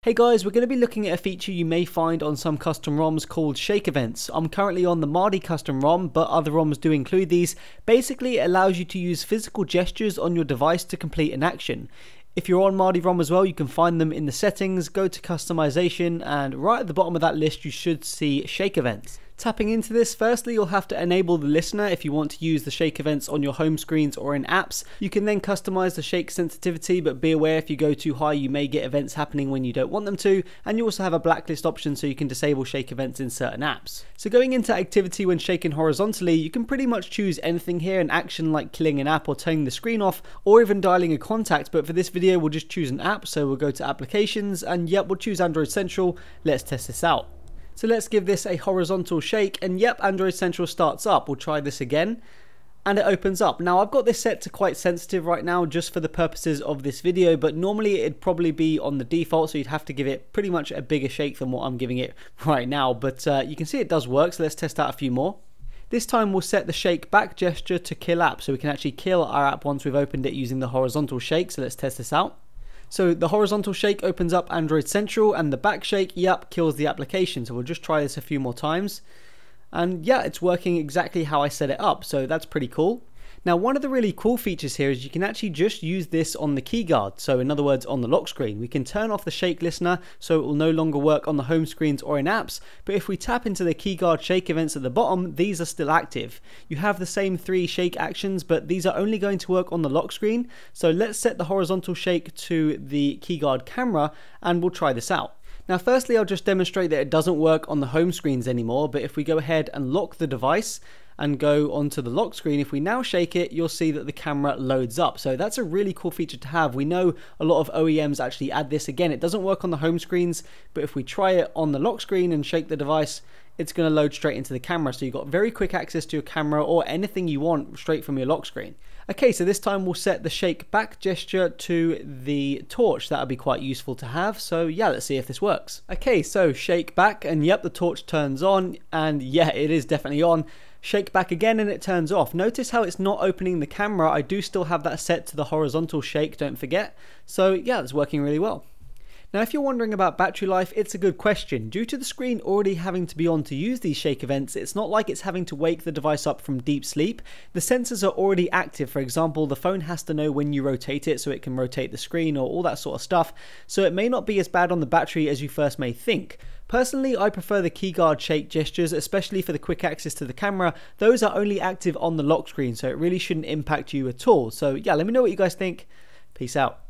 Hey guys, we're going to be looking at a feature you may find on some custom ROMs called shake events. I'm currently on the Mahdi custom ROM, but other ROMs do include these. Basically, it allows you to use physical gestures on your device to complete an action. If you're on Mahdi ROM as well, you can find them in the settings, go to customization, and right at the bottom of that list you should see shake events. Tapping into this, firstly you'll have to enable the listener if you want to use the shake events on your home screens or in apps. You can then customize the shake sensitivity, but be aware if you go too high you may get events happening when you don't want them to, and you also have a blacklist option so you can disable shake events in certain apps. So going into activity when shaken horizontally, you can pretty much choose anything here, an action like killing an app or turning the screen off, or even dialing a contact, but for this video we'll just choose an app, so we'll go to applications, and yep, we'll choose Android Central. Let's test this out. So let's give this a horizontal shake, and yep, Android Central starts up. We'll try this again, and it opens up. Now I've got this set to quite sensitive right now just for the purposes of this video, but normally it'd probably be on the default, so you'd have to give it pretty much a bigger shake than what I'm giving it right now, but you can see it does work, so let's test out a few more. This time we'll set the shake back gesture to kill app, so we can actually kill our app once we've opened it using the horizontal shake, so let's test this out. So the horizontal shake opens up Android Central, and the back shake, yep, kills the application. So we'll just try this a few more times. And yeah, it's working exactly how I set it up, so that's pretty cool. Now, one of the really cool features here is you can actually just use this on the keyguard. So in other words, on the lock screen, we can turn off the shake listener so it will no longer work on the home screens or in apps. But if we tap into the keyguard shake events at the bottom, these are still active. You have the same 3 shake actions, but these are only going to work on the lock screen. So let's set the horizontal shake to the keyguard camera and we'll try this out. Now, firstly, I'll just demonstrate that it doesn't work on the home screens anymore, but if we go ahead and lock the device and go onto the lock screen, if we now shake it, you'll see that the camera loads up. So that's a really cool feature to have. We know a lot of OEMs actually add this. Again, it doesn't work on the home screens, but if we try it on the lock screen and shake the device, it's going to load straight into the camera. So you've got very quick access to your camera or anything you want straight from your lock screen. Okay, so this time we'll set the shake back gesture to the torch. That'll be quite useful to have. So yeah, let's see if this works. Okay, so shake back, and yep, the torch turns on, and yeah, it is definitely on. Shake back again and it turns off. Notice how it's not opening the camera. I do still have that set to the horizontal shake, don't forget. So yeah, it's working really well. Now, if you're wondering about battery life, it's a good question. Due to the screen already having to be on to use these shake events, it's not like it's having to wake the device up from deep sleep. The sensors are already active. For example, the phone has to know when you rotate it so it can rotate the screen or all that sort of stuff. So it may not be as bad on the battery as you first may think. Personally, I prefer the keyguard shake gestures, especially for the quick access to the camera. Those are only active on the lock screen, so it really shouldn't impact you at all. So yeah, let me know what you guys think. Peace out.